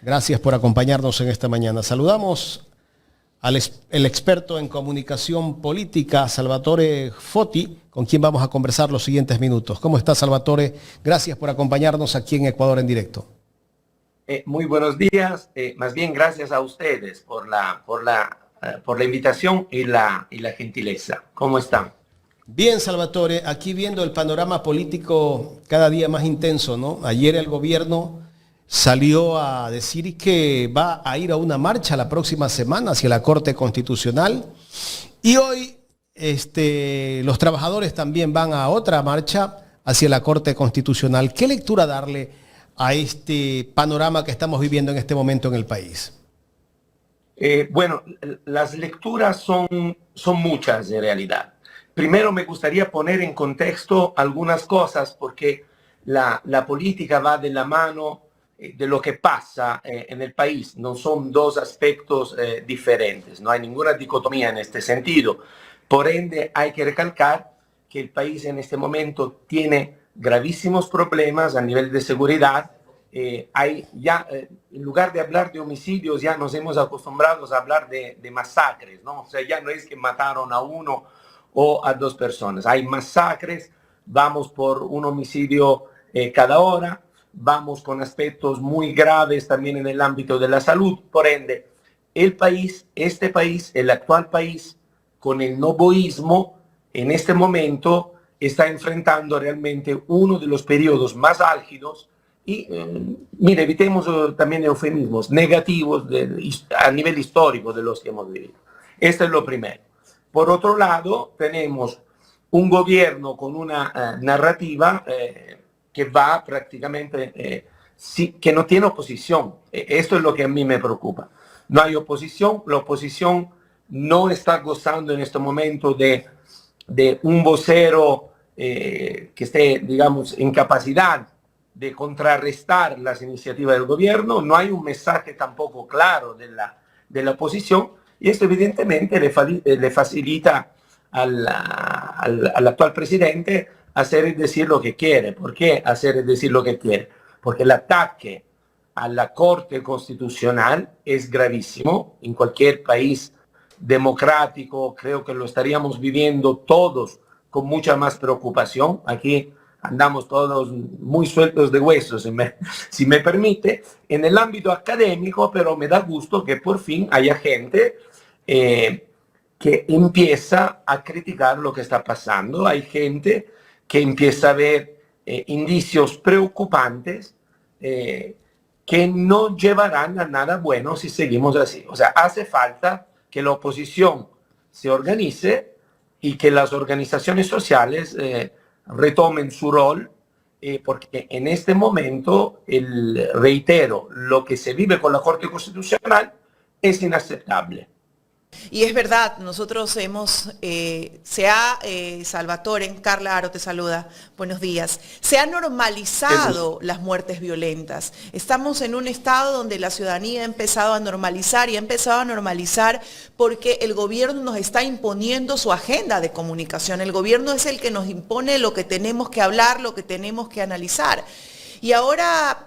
Gracias por acompañarnos en esta mañana. Saludamos el experto en comunicación política, Salvatore Foti, con quien vamos a conversar los siguientes minutos. ¿Cómo está, Salvatore? Gracias por acompañarnos aquí en Ecuador en directo. Muy buenos días. Más bien, gracias a ustedes por la invitación y la gentileza. ¿Cómo están? Bien, Salvatore, aquí viendo el panorama político cada día más intenso, ¿no? Ayer el gobierno salió a decir que va a ir a una marcha la próxima semana hacia la Corte Constitucional y hoy los trabajadores también van a otra marcha hacia la Corte Constitucional. ¿Qué lectura darle a este panorama que estamos viviendo en este momento en el país? Bueno, las lecturas son muchas en realidad. Primero me gustaría poner en contexto algunas cosas porque la política va de la mano de lo que pasa en el país. No son dos aspectos diferentes, no hay ninguna dicotomía en este sentido. Por ende, hay que recalcar que el país en este momento tiene gravísimos problemas a nivel de seguridad. En lugar de hablar de homicidios, ya nos hemos acostumbrado a hablar de masacres, ¿no? O sea, ya no es que mataron a uno o a dos personas. Hay masacres, vamos por un homicidio cada hora, vamos con aspectos muy graves también en el ámbito de la salud. Por ende, este país, el actual país, con el novoísmo, en este momento está enfrentando realmente uno de los periodos más álgidos y, mire, evitemos también eufemismos negativos a nivel histórico de los que hemos vivido. Esto es lo primero. Por otro lado, tenemos un gobierno con una narrativa que va prácticamente, que no tiene oposición. Esto es lo que a mí me preocupa. No hay oposición, la oposición no está gozando en este momento de un vocero que esté, digamos, en capacidad de contrarrestar las iniciativas del gobierno. No hay un mensaje tampoco claro de la oposición y esto evidentemente le facilita al actual presidente hacer y decir lo que quiere. ¿Por qué hacer y decir lo que quiere? Porque el ataque a la Corte Constitucional es gravísimo. En cualquier país democrático creo que lo estaríamos viviendo todos con mucha más preocupación. Aquí andamos todos muy sueltos de huesos, si me permite, en el ámbito académico, pero me da gusto que por fin haya gente que empieza a criticar lo que está pasando. Hay gente que empieza a ver indicios preocupantes que no llevarán a nada bueno si seguimos así. O sea, hace falta que la oposición se organice y que las organizaciones sociales retomen su rol, porque en este momento, reitero, lo que se vive con la Corte Constitucional es inaceptable. Y es verdad, nosotros Salvatore, Carla Aro te saluda, buenos días. Se han normalizado las muertes violentas. Estamos en un estado donde la ciudadanía ha empezado a normalizar y ha empezado a normalizar porque el gobierno nos está imponiendo su agenda de comunicación. El gobierno es el que nos impone lo que tenemos que hablar, lo que tenemos que analizar. Y ahora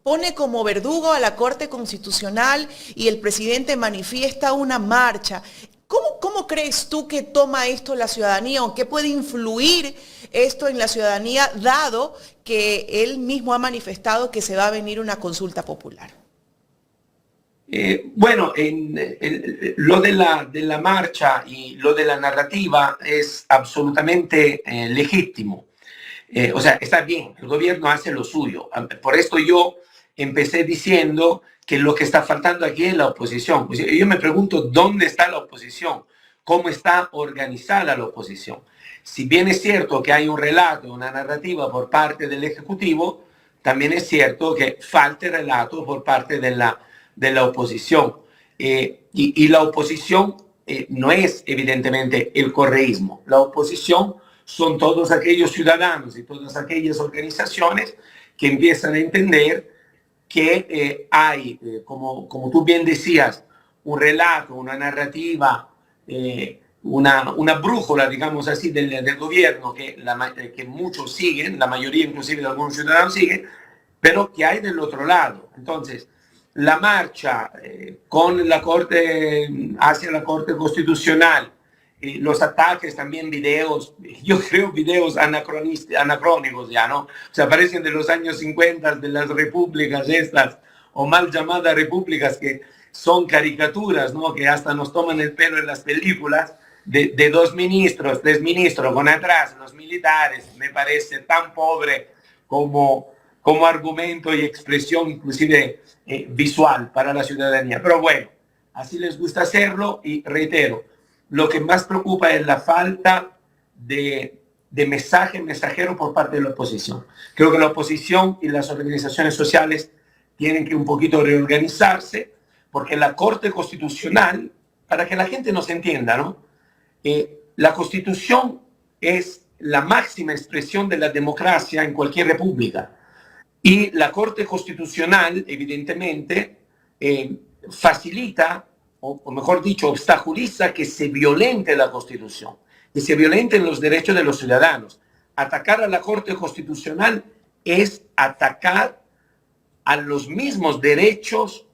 pone como verdugo a la Corte Constitucional y el presidente manifiesta una marcha. ¿Cómo crees tú que toma esto la ciudadanía o qué puede influir esto en la ciudadanía dado que él mismo ha manifestado que se va a venir una consulta popular? Bueno, lo de la marcha y lo de la narrativa es absolutamente legítimo. O sea, está bien, el gobierno hace lo suyo. Por esto yo empecé diciendo que lo que está faltando aquí es la oposición. Pues yo me pregunto, ¿dónde está la oposición? ¿Cómo está organizada la oposición? Si bien es cierto que hay un relato, una narrativa por parte del Ejecutivo, también es cierto que falta el relato por parte de la oposición. Y la oposición no es evidentemente el correísmo. La oposición son todos aquellos ciudadanos y todas aquellas organizaciones que empiezan a entender que hay, como tú bien decías, un relato, una narrativa, una brújula, digamos así, del gobierno que muchos siguen, la mayoría inclusive de algunos ciudadanos siguen, pero que hay del otro lado. Entonces, la marcha con la Corte, hacia la Corte Constitucional, los ataques, también videos, yo creo videos anacrónicos ya, ¿no? O sea, parecen de los años 50, de las repúblicas estas, o mal llamadas repúblicas, que son caricaturas, ¿no? Que hasta nos toman el pelo en las películas, de dos ministros, tres ministros, con atrás los militares. Me parece tan pobre como argumento y expresión, inclusive visual para la ciudadanía. Pero bueno, así les gusta hacerlo, y reitero, lo que más preocupa es la falta de mensajero por parte de la oposición. Creo que la oposición y las organizaciones sociales tienen que un poquito reorganizarse, porque la Corte Constitucional, para que la gente nos entienda, ¿no? La Constitución es la máxima expresión de la democracia en cualquier república. Y la Corte Constitucional, evidentemente, facilita, o mejor dicho, obstaculiza que se violente la Constitución, que se violenten los derechos de los ciudadanos. Atacar a la Corte Constitucional es atacar a los mismos derechos,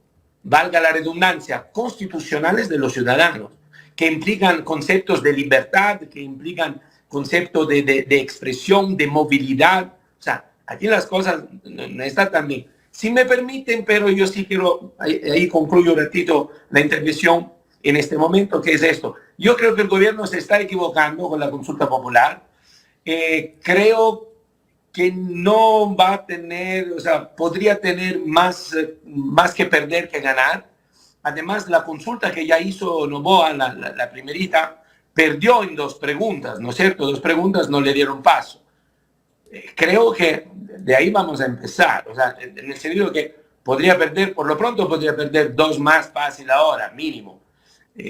valga la redundancia, constitucionales de los ciudadanos, que implican conceptos de libertad, que implican conceptos de expresión, de movilidad. O sea, aquí las cosas no están tan bien. Si me permiten, pero yo sí quiero, ahí concluyo un ratito la intervención en este momento, que es esto. Yo creo que el gobierno se está equivocando con la consulta popular. Creo que no va a tener, o sea, podría tener más que perder que ganar. Además, la consulta que ya hizo Noboa, la primerita, perdió en dos preguntas, ¿no es cierto? Dos preguntas no le dieron paso. Creo que de ahí vamos a empezar, o sea, en el sentido que podría perder, por lo pronto podría perder dos más fácil ahora, mínimo.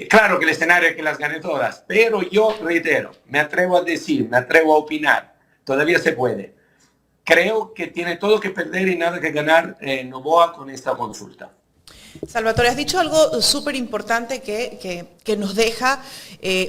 Claro que el escenario es que las gane todas, pero yo reitero, me atrevo a decir, me atrevo a opinar, todavía se puede. Creo que tiene todo que perder y nada que ganar Noboa con esta consulta. Salvatore, has dicho algo súper importante que nos deja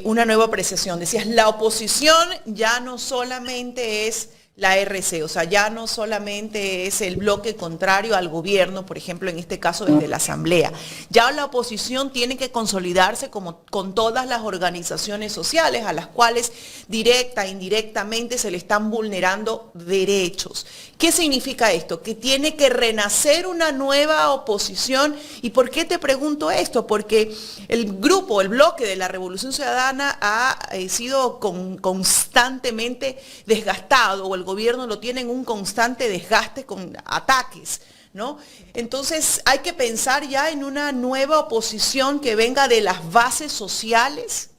una nueva apreciación. Decías, la oposición ya no solamente es la RC, o sea, ya no solamente es el bloque contrario al gobierno, por ejemplo, en este caso desde la Asamblea. Ya la oposición tiene que consolidarse con todas las organizaciones sociales a las cuales directa e indirectamente se le están vulnerando derechos. ¿Qué significa esto? Que tiene que renacer una nueva oposición. ¿Y por qué te pregunto esto? Porque el bloque de la Revolución Ciudadana ha sido constantemente desgastado, o el gobierno lo tiene en un constante desgaste con ataques, ¿no? Entonces hay que pensar ya en una nueva oposición que venga de las bases sociales.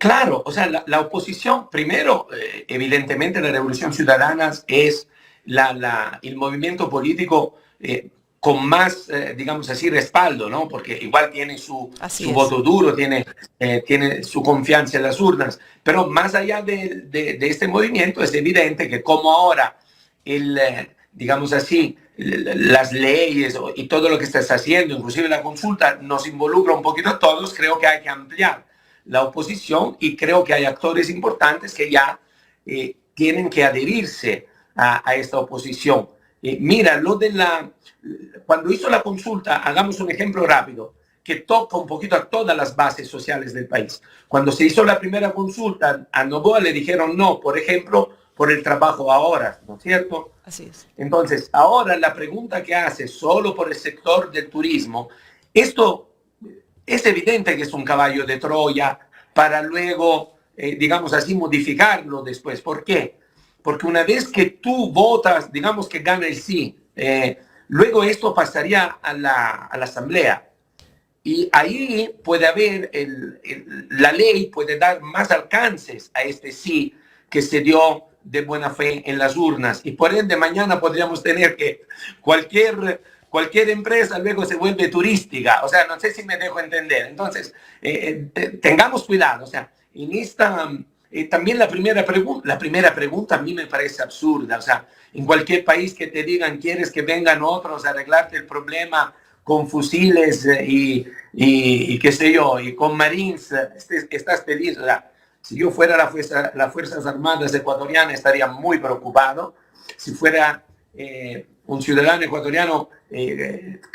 Claro, o sea, la oposición, primero, evidentemente la Revolución Ciudadana es el movimiento político con más, digamos así, respaldo, ¿no? Porque igual tiene su voto duro, tiene su confianza en las urnas, pero más allá de este movimiento es evidente que como ahora, digamos así, las leyes y todo lo que estás haciendo, inclusive la consulta, nos involucra un poquito a todos, creo que hay que ampliar la oposición, y creo que hay actores importantes que ya tienen que adherirse a esta oposición. Mira, cuando hizo la consulta, hagamos un ejemplo rápido, que toca un poquito a todas las bases sociales del país. Cuando se hizo la primera consulta, a Noboa le dijeron no, por ejemplo, por el trabajo a horas, ¿no es cierto? Así es. Entonces, ahora la pregunta que hace solo por el sector del turismo, esto es evidente que es un caballo de Troya para luego, digamos así, modificarlo después. ¿Por qué? Porque una vez que tú votas, digamos que gana el sí, luego esto pasaría a la Asamblea. Y ahí puede haber, la ley puede dar más alcances a este sí que se dio de buena fe en las urnas. Y por ende, mañana podríamos tener que cualquier empresa luego se vuelve turística. O sea, no sé si me dejo entender. Entonces, tengamos cuidado. O sea, en esta... también la primera pregunta a mí me parece absurda. O sea, en cualquier país que te digan, ¿quieres que vengan otros a arreglarte el problema con fusiles y qué sé yo, y con marines? Estás feliz. O sea, si yo fuera las Fuerzas Armadas ecuatorianas estaría muy preocupado. Si fuera un ciudadano ecuatoriano,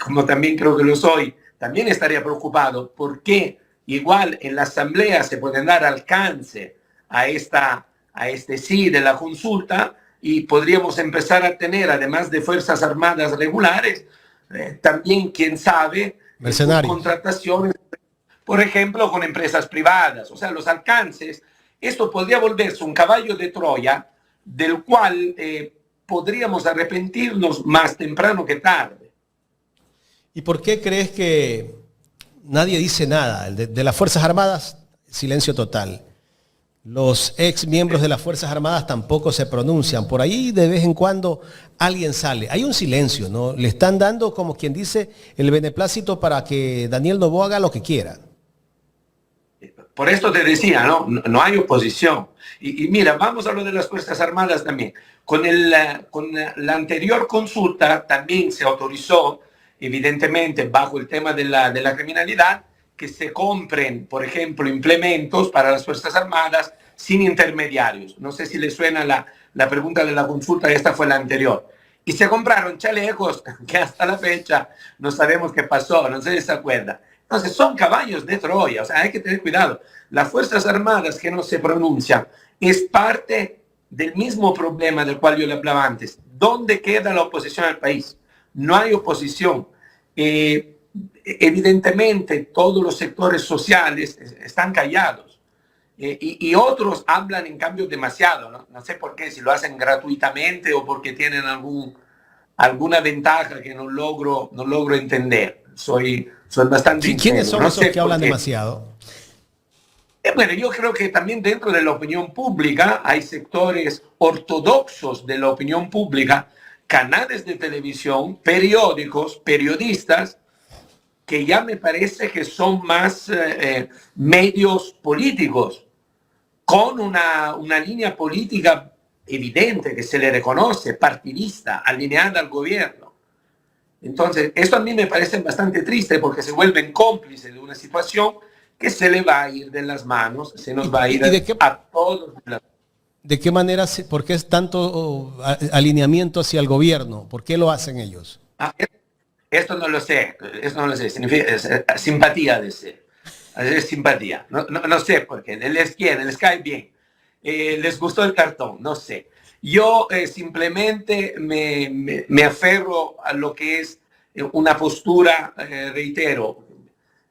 como también creo que lo soy, también estaría preocupado porque igual en la asamblea se puede dar alcance a este sí de la consulta y podríamos empezar a tener, además de Fuerzas Armadas regulares, también, quién sabe, mercenarios, contrataciones, por ejemplo, con empresas privadas. O sea, los alcances, esto podría volverse un caballo de Troya del cual podríamos arrepentirnos más temprano que tarde. ¿Y por qué crees que nadie dice nada? De las Fuerzas Armadas, silencio total. Los ex miembros de las Fuerzas Armadas tampoco se pronuncian. Por ahí de vez en cuando alguien sale. Hay un silencio, ¿no? Le están dando, como quien dice, el beneplácito para que Daniel Noboa haga lo que quiera. Por esto te decía, no hay oposición. Y mira, vamos a lo de las Fuerzas Armadas también. Con la anterior consulta también se autorizó, evidentemente, bajo el tema de la criminalidad, que se compren, por ejemplo, implementos para las Fuerzas Armadas sin intermediarios. No sé si le suena la pregunta de la consulta, esta fue la anterior. Y se compraron chalecos que hasta la fecha no sabemos qué pasó, no sé si se acuerda. Entonces son caballos de Troya, o sea, hay que tener cuidado. Las Fuerzas Armadas que no se pronuncian es parte del mismo problema del cual yo le hablaba antes. ¿Dónde queda la oposición al país? No hay oposición. Evidentemente todos los sectores sociales están callados y otros hablan en cambio demasiado, no sé por qué, si lo hacen gratuitamente o porque tienen alguna ventaja que no logro entender. Soy bastante ingenuo. ¿Quiénes son esos que hablan demasiado? Bueno, yo creo que también dentro de la opinión pública hay sectores ortodoxos de la opinión pública, canales de televisión, periódicos, periodistas, que ya me parece que son más medios políticos, con una línea política evidente que se le reconoce, partidista, alineada al gobierno. Entonces, esto a mí me parece bastante triste porque se vuelven cómplices de una situación que se le va a ir de las manos, se nos va a ir a todos. ¿De qué manera, por qué es tanto alineamiento hacia el gobierno? ¿Por qué lo hacen ellos? Esto no lo sé, significa simpatía de ser, es simpatía, no sé por qué, les quiere, les cae bien, les gustó el cartón, no sé. Yo simplemente me aferro a lo que es una postura, reitero,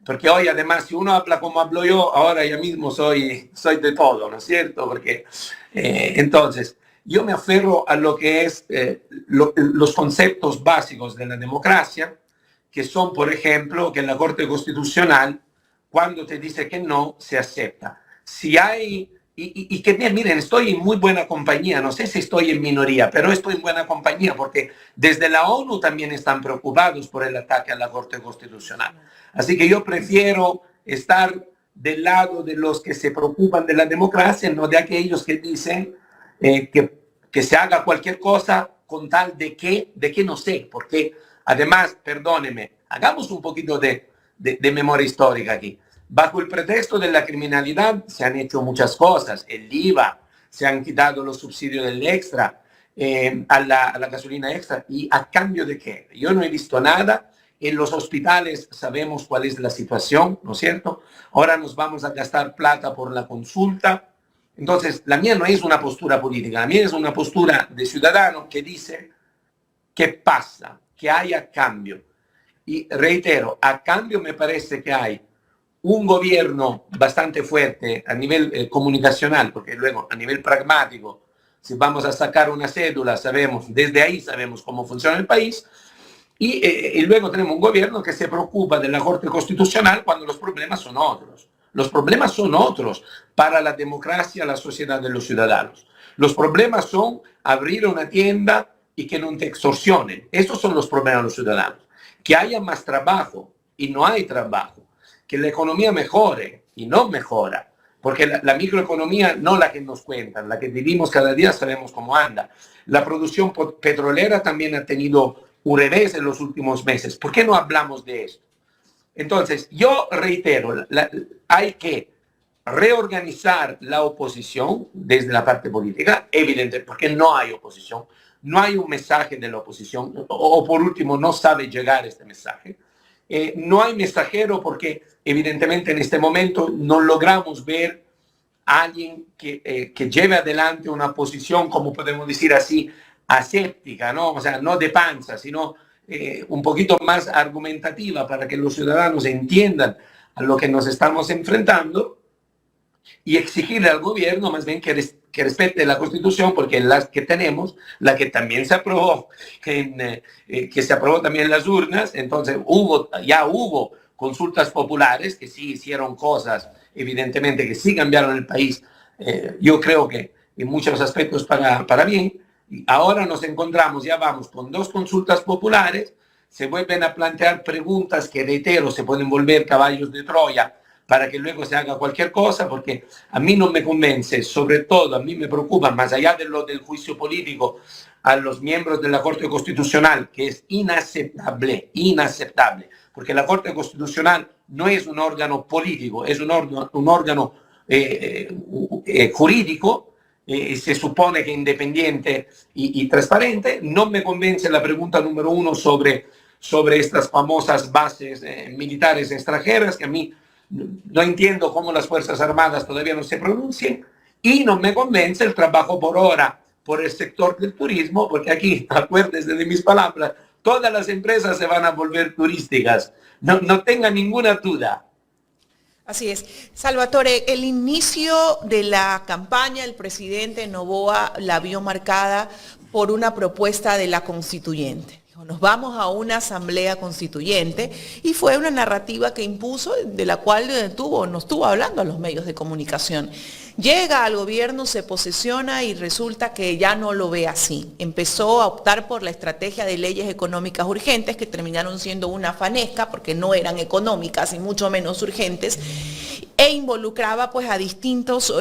porque hoy además si uno habla como hablo yo, ahora yo mismo soy de todo, ¿no es cierto? Porque entonces yo me aferro a lo que es los conceptos básicos de la democracia, que son, por ejemplo, que en la Corte Constitucional, cuando te dice que no, se acepta. Si hay, y que miren, estoy en muy buena compañía, no sé si estoy en minoría, pero estoy en buena compañía, porque desde la ONU también están preocupados por el ataque a la Corte Constitucional. Así que yo prefiero estar del lado de los que se preocupan de la democracia, no de aquellos que dicen que se haga cualquier cosa con tal de que no sé, porque además, perdóneme, hagamos un poquito de memoria histórica aquí. Bajo el pretexto de la criminalidad se han hecho muchas cosas, el IVA, se han quitado los subsidios del extra, a la gasolina extra, ¿y a cambio de qué? Yo no he visto nada. En los hospitales sabemos cuál es la situación, ¿no es cierto? Ahora nos vamos a gastar plata por la consulta. Entonces, la mía no es una postura política, la mía es una postura de ciudadano que dice que pasa, que haya cambio. Y reitero, a cambio me parece que hay un gobierno bastante fuerte a nivel comunicacional, porque luego a nivel pragmático, si vamos a sacar una cédula, sabemos, desde ahí sabemos cómo funciona el país, y luego tenemos un gobierno que se preocupa de la Corte Constitucional cuando los problemas son otros. Los problemas son otros para la democracia, la sociedad de los ciudadanos. Los problemas son abrir una tienda y que no te extorsionen. Esos son los problemas de los ciudadanos. Que haya más trabajo y no hay trabajo. Que la economía mejore y no mejora. Porque la microeconomía, no la que nos cuentan, la que vivimos cada día, sabemos cómo anda. La producción petrolera también ha tenido un revés en los últimos meses. ¿Por qué no hablamos de esto? Entonces, yo reitero, hay que reorganizar la oposición desde la parte política, evidente, porque no hay oposición. no hay un mensaje de la oposición, o por último, no sabe llegar este mensaje. No hay mensajero porque evidentemente en este momento no logramos ver a alguien que lleve adelante una posición, como podemos decir así, aséptica, ¿no? O sea, no de panza, sino un poquito más argumentativa para que los ciudadanos entiendan a lo que nos estamos enfrentando, y exigirle al gobierno más bien que respete la Constitución, porque la que tenemos, la que también se aprobó, que se aprobó también en las urnas, entonces ya hubo consultas populares que sí hicieron cosas, evidentemente, que sí cambiaron el país, yo creo que en muchos aspectos para bien. Ahora nos encontramos, ya vamos con 2 consultas populares, se vuelven a plantear preguntas que, reitero, se pueden volver caballos de Troya para que luego se haga cualquier cosa, porque a mí no me convence, sobre todo a mí me preocupa, más allá de lo del juicio político a los miembros de la Corte Constitucional, que es inaceptable, porque la Corte Constitucional no es un órgano político, es un órgano jurídico, se supone que independiente y transparente. No me convence la pregunta número 1 sobre estas famosas bases militares extranjeras, que a mí no entiendo cómo las Fuerzas Armadas todavía no se pronuncian, y no me convence el trabajo por hora por el sector del turismo, porque aquí, acuérdense de mis palabras, todas las empresas se van a volver turísticas, no tenga ninguna duda. Así es. Salvatore, el inicio de la campaña, el presidente Noboa la vio marcada por una propuesta de la constituyente. Nos vamos a una asamblea constituyente, y fue una narrativa que impuso, de la cual nos estuvo hablando a los medios de comunicación. Llega al gobierno, se posesiona y resulta que ya no lo ve así. Empezó a optar por la estrategia de leyes económicas urgentes, que terminaron siendo una fanesca porque no eran económicas y mucho menos urgentes, e involucraba pues a distintas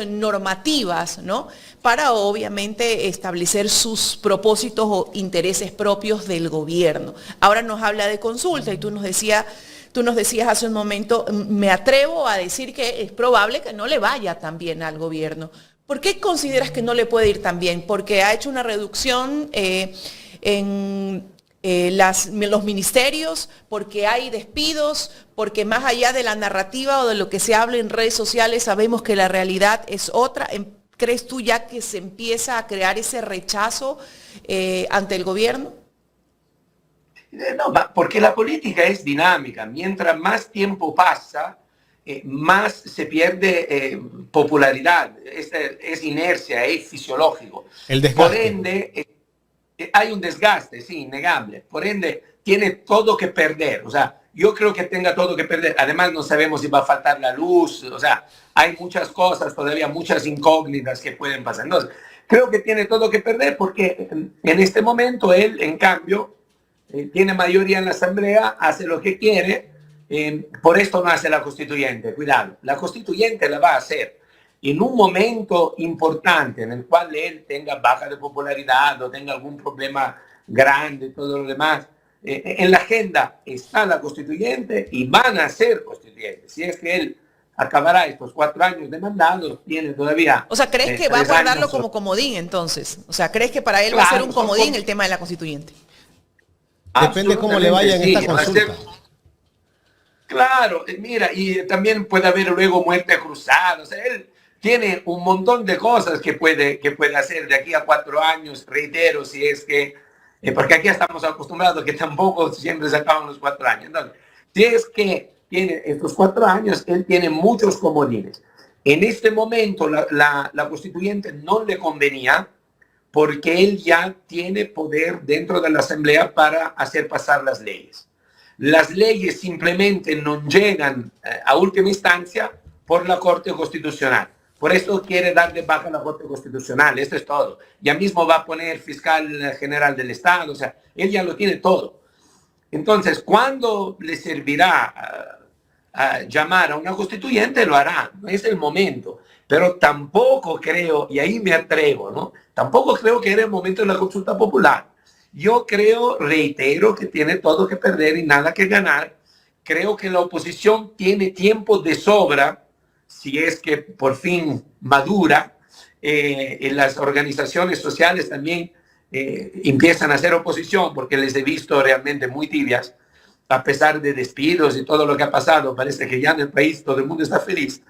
normativas, ¿no? Para obviamente establecer sus propósitos o intereses propios del gobierno. Ahora nos habla de consulta, y tú nos decías hace un momento, me atrevo a decir que es probable que no le vaya tan bien al gobierno. ¿Por qué consideras que no le puede ir tan bien? ¿Porque ha hecho una reducción en los ministerios? ¿Porque hay despidos? ¿Porque más allá de la narrativa o de lo que se habla en redes sociales sabemos que la realidad es otra? ¿Crees tú ya que se empieza a crear ese rechazo ante el gobierno? No, porque la política es dinámica. Mientras más tiempo pasa, más se pierde popularidad. Es inercia, es fisiológico. El desgaste. Por ende, hay un desgaste, sí, innegable. Por ende, tiene todo que perder. O sea, yo creo que tenga todo que perder. Además, no sabemos si va a faltar la luz. O sea, hay muchas cosas, todavía muchas incógnitas que pueden pasar. Entonces, creo que tiene todo que perder porque en este momento él, en cambio, tiene mayoría en la Asamblea, hace lo que quiere. Por esto no hace la constituyente. Cuidado, la constituyente la va a hacer en un momento importante en el cual él tenga baja de popularidad o tenga algún problema grande y todo lo demás. En la agenda está la constituyente y van a ser constituyentes. Si es que él acabará estos 4 años de mandato, tiene todavía... O sea, ¿crees que va a guardarlo como comodín entonces? O sea, ¿crees que para él va a ser un comodín el tema de la constituyente? Depende cómo le vaya en esta consulta. Claro, mira, y también puede haber luego muerte cruzada. O sea, él tiene un montón de cosas que puede hacer de aquí a 4 años, reitero, si es que, porque aquí estamos acostumbrados que tampoco siempre se acaban los 4 años. Entonces, si es que tiene estos 4 años, él tiene muchos comodines. En este momento la constituyente no le convenía porque él ya tiene poder dentro de la Asamblea para hacer pasar las leyes. Las leyes simplemente no llegan a última instancia por la Corte Constitucional. Por eso quiere dar de baja a la Corte Constitucional, esto es todo. Ya mismo va a poner fiscal general del Estado, o sea, él ya lo tiene todo. Entonces, ¿cuándo le servirá a llamar a una constituyente? Lo hará, no es el momento. Pero tampoco creo, y ahí me atrevo, ¿no? Tampoco creo que era el momento de la consulta popular. Yo creo, reitero, que tiene todo que perder y nada que ganar. Creo que la oposición tiene tiempo de sobra, si es que por fin madura, y las organizaciones sociales también empiezan a hacer oposición, porque les he visto realmente muy tibias, a pesar de despidos y todo lo que ha pasado. Parece que ya en el país todo el mundo está feliz.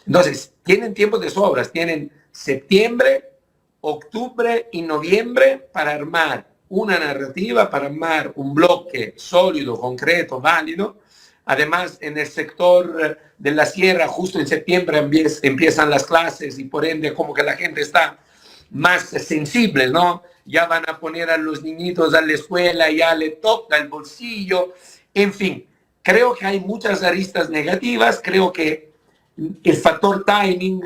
Entonces, tienen tiempo de sobras, tienen septiembre, octubre y noviembre para armar una narrativa, para armar un bloque sólido, concreto, válido. Además, en el sector de la sierra, justo en septiembre empiezan las clases y por ende como que la gente está más sensible, ¿no? Ya van a poner a los niñitos a la escuela, ya le toca el bolsillo. En fin, creo que hay muchas aristas negativas. Creo que el factor timing,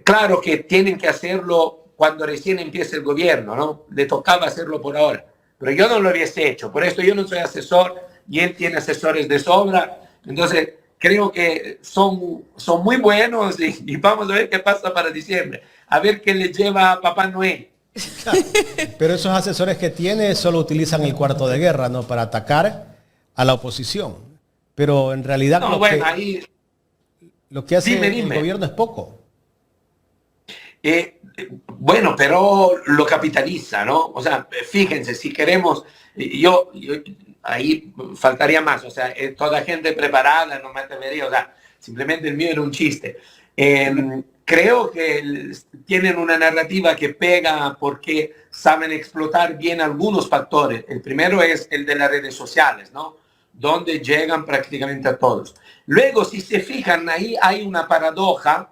claro que tienen que hacerlo cuando recién empiece el gobierno, ¿no? Le tocaba hacerlo por ahora, pero yo no lo hubiese hecho. Por esto yo no soy asesor y él tiene asesores de sobra. Entonces, creo que son muy buenos y vamos a ver qué pasa para diciembre. A ver qué le lleva a Papá Noel. Pero esos asesores que tiene solo utilizan el cuarto de guerra, ¿no? Para atacar a la oposición. Pero en realidad No, bueno, ahí... lo que hace dime. el gobierno es poco. Bueno, pero lo capitaliza, ¿no? O sea, fíjense, si queremos, yo ahí faltaría más, o sea, toda gente preparada, no me atrevería, o sea, simplemente el mío era un chiste. Creo que tienen una narrativa que pega porque saben explotar bien algunos factores. El primero es el de las redes sociales, ¿no? Donde llegan prácticamente a todos. Luego, si se fijan, ahí hay una paradoja.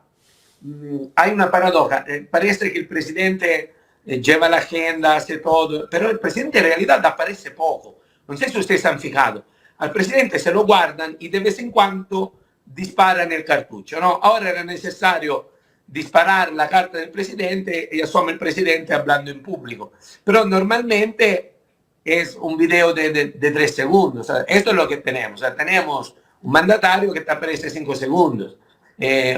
Parece que el presidente lleva la agenda, hace todo, pero el presidente en realidad aparece poco. No sé si ustedes han fijado. Al presidente se lo guardan y de vez en cuando disparan el cartucho, ¿no? Ahora era necesario disparar la carta del presidente y asoma el presidente hablando en público. Pero normalmente es un video de 3 segundos. O sea, esto es lo que tenemos. O sea, tenemos un mandatario que te aparece 5 segundos.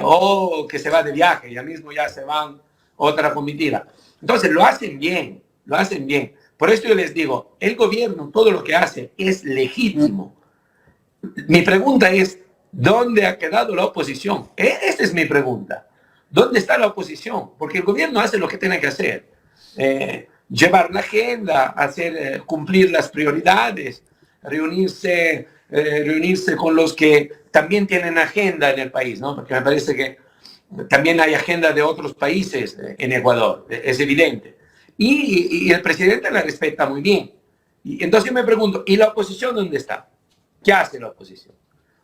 O que se va de viaje, ya mismo ya se van otra comitiva. Entonces lo hacen bien, lo hacen bien. Por eso yo les digo, el gobierno, todo lo que hace es legítimo. Mi pregunta es, ¿dónde ha quedado la oposición? Esa es mi pregunta. ¿Dónde está la oposición? Porque el gobierno hace lo que tiene que hacer. Llevar la agenda, hacer cumplir las prioridades, reunirse con los que también tienen agenda en el país, ¿no? Porque me parece que también hay agenda de otros países en Ecuador, es evidente. Y el presidente la respeta muy bien. Y entonces yo me pregunto, ¿y la oposición dónde está? ¿Qué hace la oposición?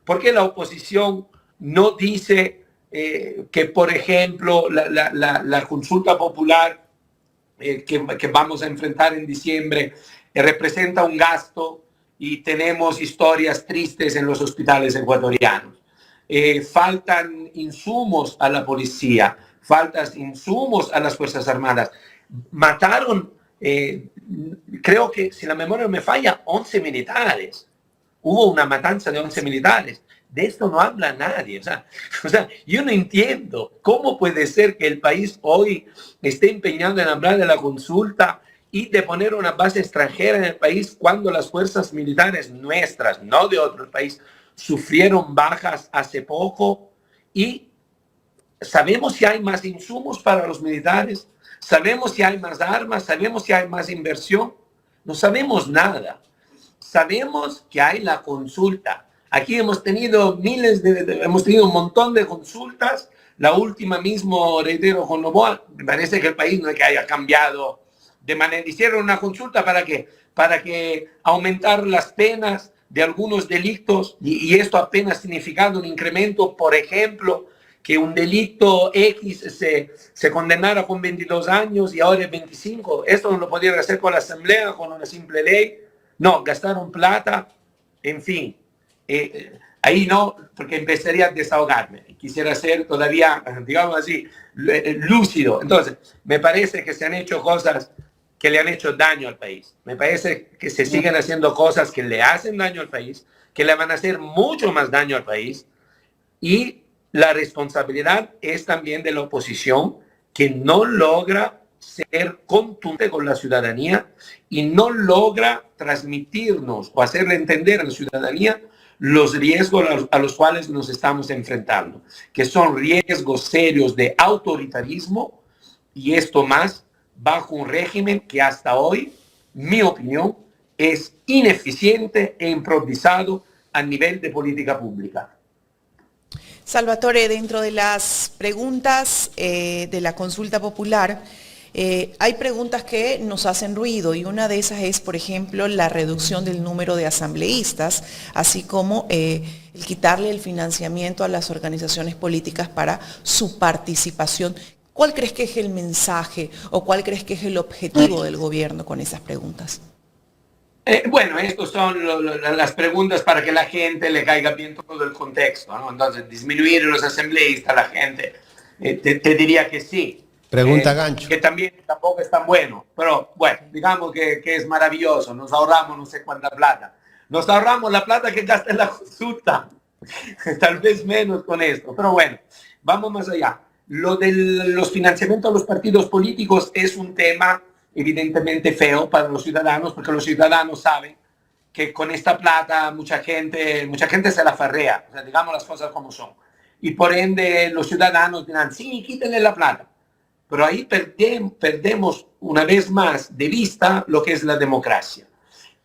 ¿Por qué la oposición no dice que, por ejemplo, la consulta popular que vamos a enfrentar en diciembre representa un gasto y tenemos historias tristes en los hospitales ecuatorianos? Faltan insumos a la policía, faltan insumos a las Fuerzas Armadas. Mataron, creo que, si la memoria me falla, 11 militares. Hubo una matanza de 11 militares. De esto no habla nadie. O sea, yo no entiendo cómo puede ser que el país hoy esté empeñado en hablar de la consulta y de poner una base extranjera en el país cuando las fuerzas militares nuestras, no de otro país, sufrieron bajas hace poco. Y sabemos si hay más insumos para los militares, sabemos si hay más armas, sabemos si hay más inversión. No sabemos nada. Sabemos que hay la consulta. Aquí hemos tenido hemos tenido un montón de consultas. La última mismo, reitero, con Noboa, me parece que el país no es que haya cambiado de manera. Hicieron una consulta ¿para qué? Para que aumentar las penas de algunos delitos y esto apenas significando un incremento, por ejemplo, que un delito X se condenara con 22 años y ahora es 25. Esto no lo podían hacer con la asamblea, con una simple ley. No, gastaron plata, en fin. Ahí no, porque empezaría a desahogarme. Quisiera ser todavía, digamos así, lúcido. Entonces, me parece que se han hecho cosas que le han hecho daño al país. Me parece que se siguen haciendo cosas que le hacen daño al país, que le van a hacer mucho más daño al país. Y la responsabilidad es también de la oposición, que no logra ser contundente con la ciudadanía y no logra transmitirnos o hacerle entender a la ciudadanía los riesgos a los cuales nos estamos enfrentando, que son riesgos serios de autoritarismo, y esto más bajo un régimen que hasta hoy, mi opinión, es ineficiente e improvisado a nivel de política pública. Salvatore, dentro de las preguntas de la consulta popular, hay preguntas que nos hacen ruido y una de esas es, por ejemplo, la reducción del número de asambleístas, así como el quitarle el financiamiento a las organizaciones políticas para su participación. ¿Cuál crees que es el mensaje o cuál crees que es el objetivo del gobierno con esas preguntas? Bueno, estas son las preguntas para que la gente le caiga bien todo el contexto, ¿no? Entonces, disminuir los asambleístas, la gente te diría que sí. Pregunta gancho. Que también tampoco es tan bueno, pero bueno, digamos que es maravilloso, nos ahorramos no sé cuánta plata. Nos ahorramos la plata que gasta en la consulta, tal vez menos con esto, pero bueno, vamos más allá. Lo de los financiamientos a los partidos políticos es un tema evidentemente feo para los ciudadanos, porque los ciudadanos saben que con esta plata mucha gente se la farrea, o sea, digamos las cosas como son. Y por ende los ciudadanos dirán, sí, quítenle la plata. Pero ahí perdemos una vez más de vista lo que es la democracia.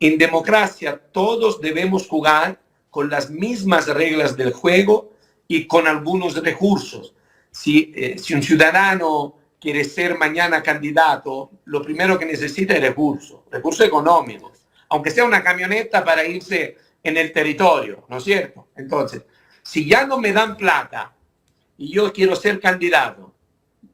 En democracia todos debemos jugar con las mismas reglas del juego y con algunos recursos. Si un ciudadano quiere ser mañana candidato, lo primero que necesita es recursos económicos, aunque sea una camioneta para irse en el territorio, ¿no es cierto? Entonces, si ya no me dan plata y yo quiero ser candidato,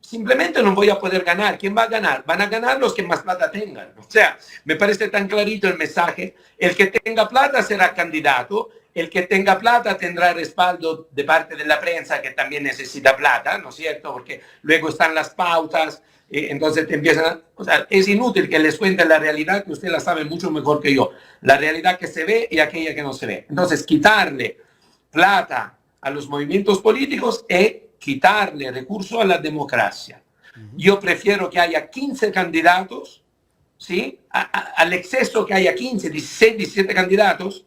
simplemente no voy a poder ganar. ¿Quién va a ganar? Van a ganar los que más plata tengan. O sea, me parece tan clarito el mensaje. El que tenga plata será candidato. El que tenga plata tendrá respaldo de parte de la prensa, que también necesita plata, ¿no es cierto? Porque luego están las pautas, entonces te empiezan o sea, es inútil que les cuente la realidad, que usted la sabe mucho mejor que yo. La realidad que se ve y aquella que no se ve. Entonces, quitarle plata a los movimientos políticos es quitarle recursos a la democracia. Yo prefiero que haya 15 candidatos, ¿sí? Al exceso que haya 15, 16, 17 candidatos,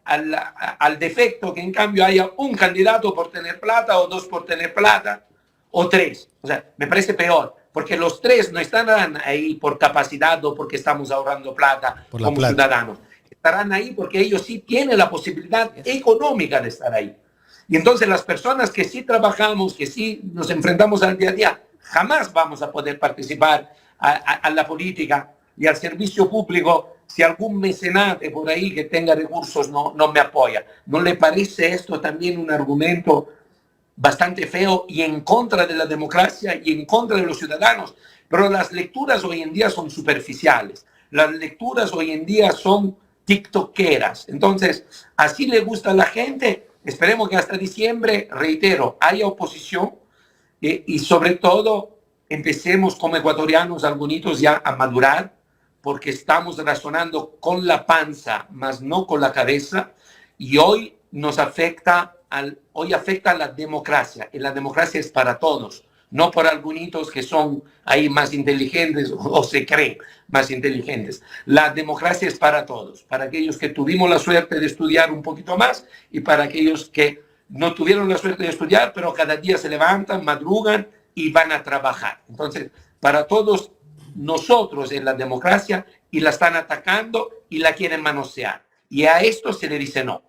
al defecto que en cambio haya un candidato por tener plata o dos por tener plata o tres. O sea, me parece peor, porque los tres no estarán ahí por capacidad o porque estamos ahorrando plata como ciudadanos. Estarán ahí porque ellos sí tienen la posibilidad económica de estar ahí. Y entonces las personas que sí trabajamos, que sí nos enfrentamos al día a día, jamás vamos a poder participar a la política y al servicio público si algún mecenate por ahí que tenga recursos no me apoya. ¿No le parece esto también un argumento bastante feo y en contra de la democracia y en contra de los ciudadanos? Pero las lecturas hoy en día son superficiales. Las lecturas hoy en día son tiktokeras. Entonces, así le gusta a la gente. Esperemos que hasta diciembre, reitero, haya oposición y sobre todo empecemos como ecuatorianos algunos ya a madurar, porque estamos razonando con la panza, más no con la cabeza, y hoy afecta a la democracia, y la democracia es para todos, no por algunos que son ahí más inteligentes o se creen más inteligentes. La democracia es para todos, para aquellos que tuvimos la suerte de estudiar un poquito más y para aquellos que no tuvieron la suerte de estudiar, pero cada día se levantan, madrugan y van a trabajar. Entonces, para todos nosotros en la democracia, y la están atacando y la quieren manosear. Y a esto se le dice no.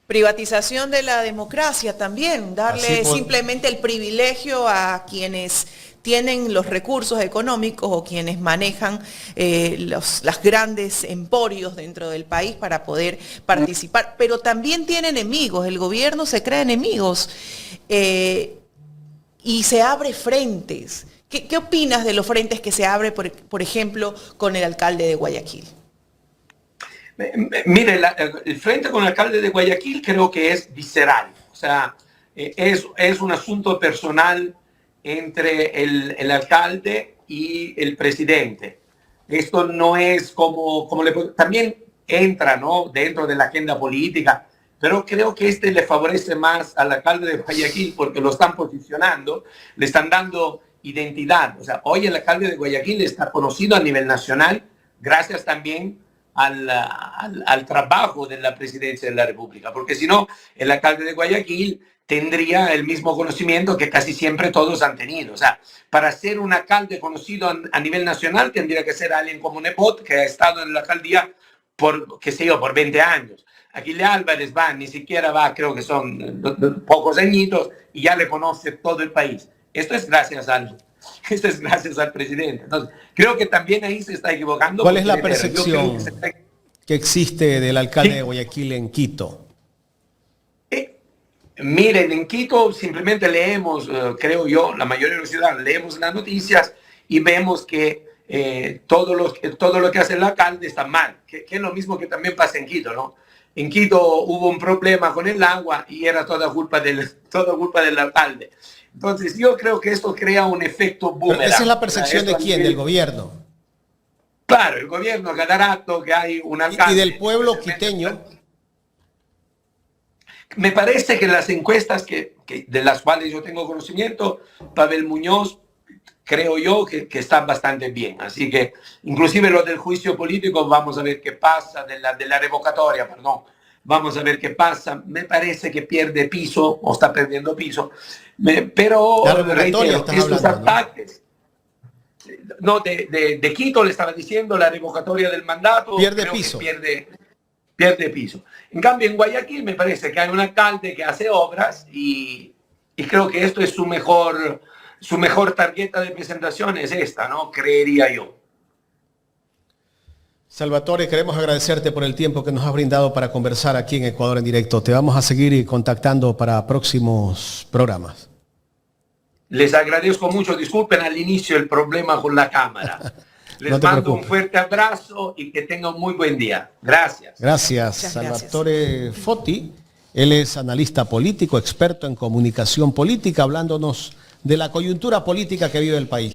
Privatización de la democracia también, darle simplemente el privilegio a quienes tienen los recursos económicos o quienes manejan los grandes emporios dentro del país para poder participar. Pero también tiene enemigos, el gobierno se crea enemigos y se abre frentes. ¿Qué opinas de los frentes que se abre, por ejemplo, con el alcalde de Guayaquil? Mire, el frente con el alcalde de Guayaquil creo que es visceral. O sea, es un asunto personal entre el alcalde y el presidente. Esto no es también entra, ¿no?, dentro de la agenda política, pero creo que le favorece más al alcalde de Guayaquil porque lo están posicionando, le están dando identidad. O sea, hoy el alcalde de Guayaquil está conocido a nivel nacional gracias también al trabajo de la presidencia de la República, porque si no, el alcalde de Guayaquil tendría el mismo conocimiento que casi siempre todos han tenido. O sea, para ser un alcalde conocido a nivel nacional tendría que ser alguien como Nepot, que ha estado en la alcaldía por, qué sé yo, por 20 años. Aguilé Álvarez va, ni siquiera va, creo que son pocos añitos, y ya le conoce todo el país. Esto es gracias al presidente. Entonces, creo que también ahí se está equivocando. ¿Cuál es la percepción que existe del alcalde de Guayaquil en Quito? Miren, en Quito simplemente leemos, creo yo, la mayoría de los ciudadanos leemos las noticias y vemos que todo lo que hace el alcalde está mal, que es lo mismo que también pasa en Quito, ¿no? En Quito hubo un problema con el agua y era toda culpa del alcalde. Entonces yo creo que esto crea un efecto boomerang. ¿Pero esa es la percepción de quién? ¿Del gobierno? Claro, el gobierno, cada rato que hay un alcalde. ¿Y del pueblo quiteño? Me parece que las encuestas de las cuales yo tengo conocimiento, Pavel Muñoz, creo yo que están bastante bien. Así que inclusive lo del juicio político, vamos a ver qué pasa, de la revocatoria, perdón. Vamos a ver qué pasa. Me parece que pierde piso o está perdiendo piso. Pero reitero, estos ataques... No, de Quito le estaba diciendo la revocatoria del mandato. Pierde piso. Pierde piso. En cambio, en Guayaquil me parece que hay un alcalde que hace obras y creo que esto es su mejor tarjeta de presentación, es esta, ¿no? Creería yo. Salvatore, queremos agradecerte por el tiempo que nos has brindado para conversar aquí en Ecuador en directo. Te vamos a seguir contactando para próximos programas. Les agradezco mucho. Disculpen al inicio el problema con la cámara. Les mando un fuerte abrazo y que tengan un muy buen día. Gracias. Gracias, Salvatore Foti. Él es analista político, experto en comunicación política, hablándonos de la coyuntura política que vive el país.